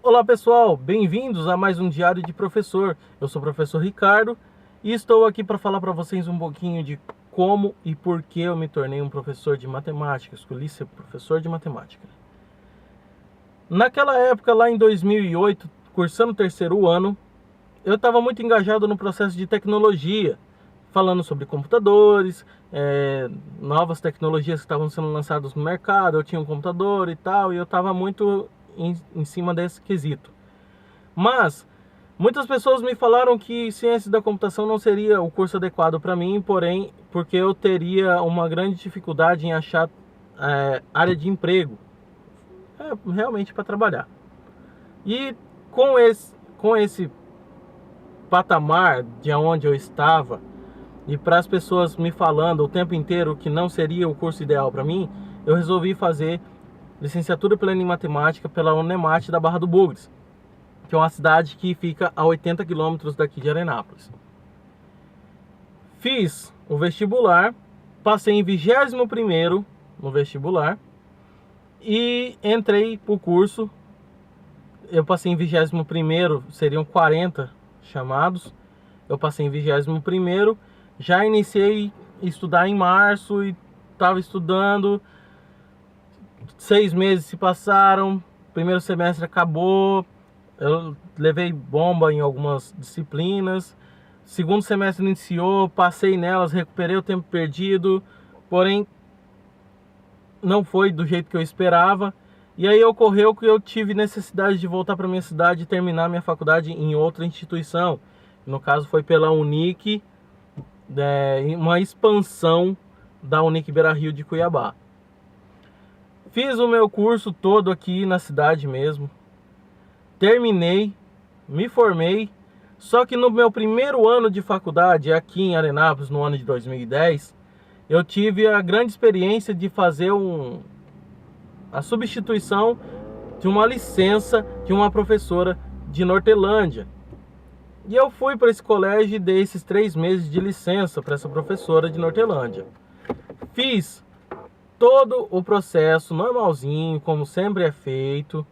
Olá pessoal, bem-vindos a mais um Diário de Professor. Eu sou o professor Ricardo e estou aqui para falar para vocês um pouquinho de como e por que eu me tornei um professor de matemática, escolhi ser professor de matemática. Naquela época, lá em 2008, cursando o terceiro ano, eu estava muito engajado no processo de tecnologia, falando sobre computadores, novas tecnologias que estavam sendo lançadas no mercado. Eu tinha um computador e tal, e eu estava muito em cima desse quesito. Mas muitas pessoas me falaram que ciência da computação não seria o curso adequado para mim, porém, porque eu teria uma grande dificuldade em achar área de emprego, realmente para trabalhar. E com esse patamar de onde eu estava, e para as pessoas me falando o tempo inteiro que não seria o curso ideal para mim, eu resolvi fazer licenciatura plena em matemática pela Unemat da Barra do Bugres, que é uma cidade que fica a 80 quilômetros daqui de Arenápolis. Fiz o vestibular, passei em 21º no vestibular e entrei para o curso. Eu passei em 21º, seriam 40 chamados. Eu passei em 21º, já iniciei a estudar em março e estava estudando. 6 meses se passaram, primeiro semestre acabou, eu levei bomba em algumas disciplinas. Segundo semestre iniciou, passei nelas, recuperei o tempo perdido, porém não foi do jeito que eu esperava. E aí ocorreu que eu tive necessidade de voltar para minha cidade e terminar minha faculdade em outra instituição. No caso foi pela Unic, uma expansão da Unic Beira-Rio de Cuiabá. Fiz o meu curso todo aqui na cidade mesmo, terminei, me formei, só que no meu primeiro ano de faculdade aqui em Arenápolis, no ano de 2010, eu tive a grande experiência de fazer a substituição de uma licença de uma professora de Nortelândia. E eu fui para esse colégio e dei esses 3 meses de licença para essa professora de Nortelândia. Fiz todo o processo normalzinho, como sempre é feito.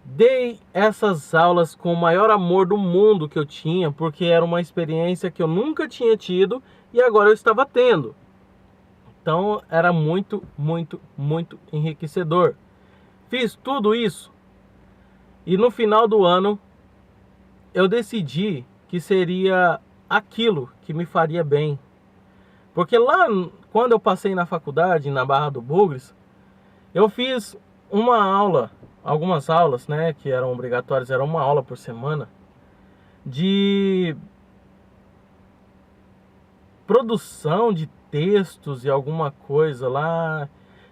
Dei essas aulas com o maior amor do mundo que eu tinha, porque era uma experiência que eu nunca tinha tido e agora eu estava tendo. Então era muito, muito, muito enriquecedor. Fiz tudo isso e no final do ano eu decidi que seria aquilo que me faria bem. Porque lá, quando eu passei na faculdade, na Barra do Bugres, eu fiz algumas aulas, né, que eram obrigatórias, era uma aula por semana, de produção de textos e alguma coisa lá,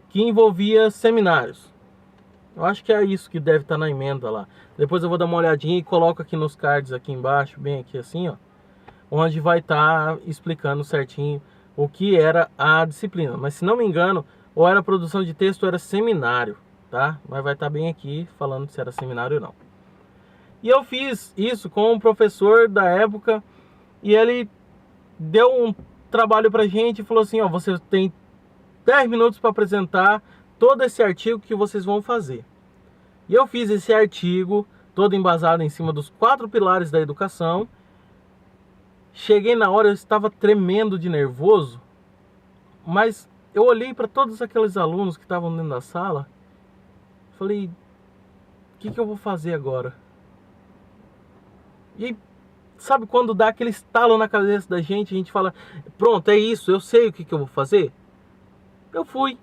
que envolvia seminários. Eu acho que é isso que deve estar na emenda lá. Depois eu vou dar uma olhadinha e coloco aqui nos cards aqui embaixo, bem aqui assim, ó, onde vai estar explicando certinho o que era a disciplina. Mas se não me engano, ou era produção de texto ou era seminário, tá? Mas vai estar bem aqui falando se era seminário ou não. E eu fiz isso com um professor da época e ele deu um trabalho pra gente e falou assim, ó, você tem 10 minutos para apresentar todo esse artigo que vocês vão fazer. E eu fiz esse artigo todo embasado em cima dos 4 pilares da educação. Cheguei na hora, eu estava tremendo de nervoso, mas eu olhei para todos aqueles alunos que estavam dentro da sala, falei, o que eu vou fazer agora? E aí, sabe quando dá aquele estalo na cabeça da gente, a gente fala, pronto, é isso, eu sei o que eu vou fazer? Eu fui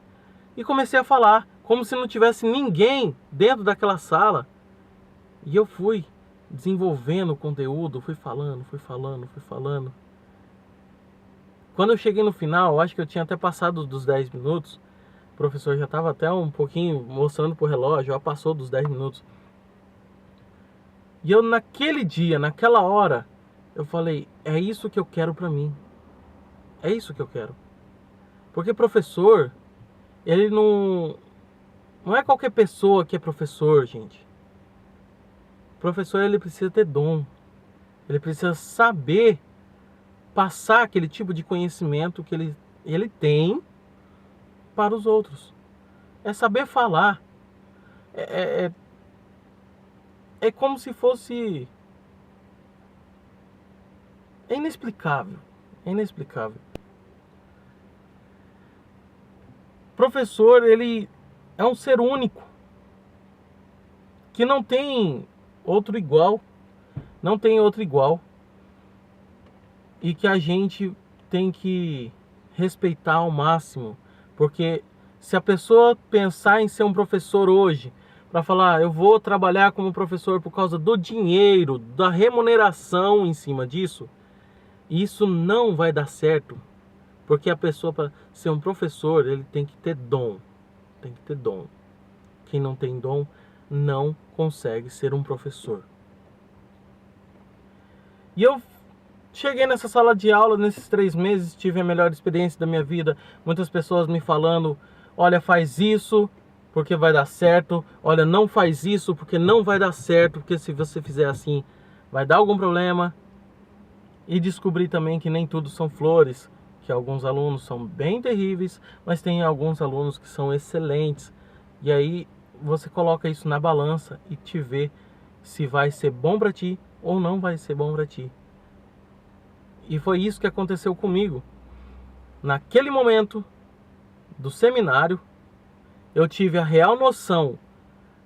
e comecei a falar, como se não tivesse ninguém dentro daquela sala. E eu fui desenvolvendo o conteúdo, fui falando. Quando eu cheguei no final, eu acho que eu tinha até passado dos 10 minutos. O professor já estava até um pouquinho mostrando pro relógio, já passou dos 10 minutos. E eu naquele dia, naquela hora, eu falei, é isso que eu quero pra mim. É isso que eu quero. Porque professor, ele não é qualquer pessoa que é professor, gente. Professor, ele precisa ter dom. Ele precisa saber passar aquele tipo de conhecimento que ele tem para os outros. É saber falar. é como se fosse... É inexplicável. É inexplicável. Professor, ele é um ser único, que não tem outro igual. Não tem outro igual. E que a gente tem que respeitar ao máximo. Porque se a pessoa pensar em ser um professor hoje, para falar, eu vou trabalhar como professor por causa do dinheiro, da remuneração em cima disso, isso não vai dar certo. Porque a pessoa, para ser um professor, ele tem que ter dom. Tem que ter dom. Quem não tem dom não consegue ser um professor. E eu cheguei nessa sala de aula nesses 3 meses, tive a melhor experiência da minha vida. Muitas pessoas me falando, olha, faz isso porque vai dar certo. Olha, não faz isso porque não vai dar certo, porque se você fizer assim, vai dar algum problema. E descobri também que nem tudo são flores, que alguns alunos são bem terríveis, mas tem alguns alunos que são excelentes. E aí você coloca isso na balança e te vê se vai ser bom para ti ou não vai ser bom para ti. E foi isso que aconteceu comigo. Naquele momento do seminário, eu tive a real noção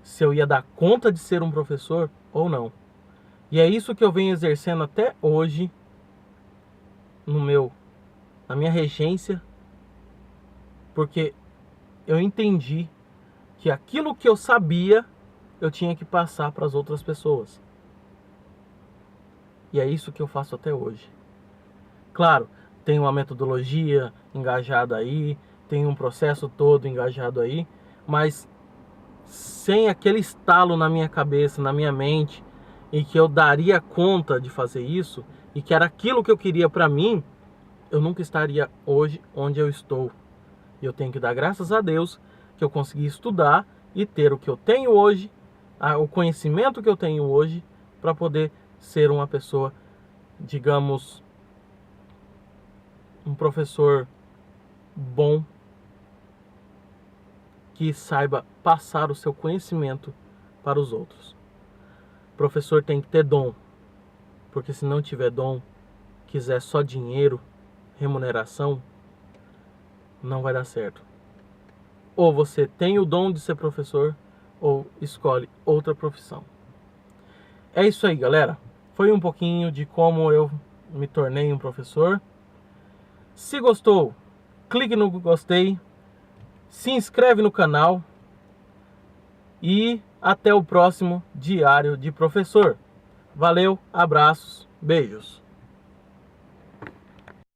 se eu ia dar conta de ser um professor ou não. E é isso que eu venho exercendo até hoje na minha regência, porque eu entendi que aquilo que eu sabia, eu tinha que passar para as outras pessoas. E é isso que eu faço até hoje. Claro, tem uma metodologia engajada aí, tem um processo todo engajado aí, mas sem aquele estalo na minha cabeça, na minha mente, e que eu daria conta de fazer isso, e que era aquilo que eu queria para mim, eu nunca estaria hoje onde eu estou. E eu tenho que dar graças a Deus que eu consegui estudar e ter o que eu tenho hoje, o conhecimento que eu tenho hoje, para poder ser uma pessoa, digamos, um professor bom, que saiba passar o seu conhecimento para os outros. O professor tem que ter dom, porque se não tiver dom, quiser só dinheiro, remuneração, não vai dar certo. Ou você tem o dom de ser professor, ou escolhe outra profissão. É isso aí, galera. Foi um pouquinho de como eu me tornei um professor. Se gostou, clique no gostei, se inscreve no canal e até o próximo Diário de Professor. Valeu, abraços, beijos.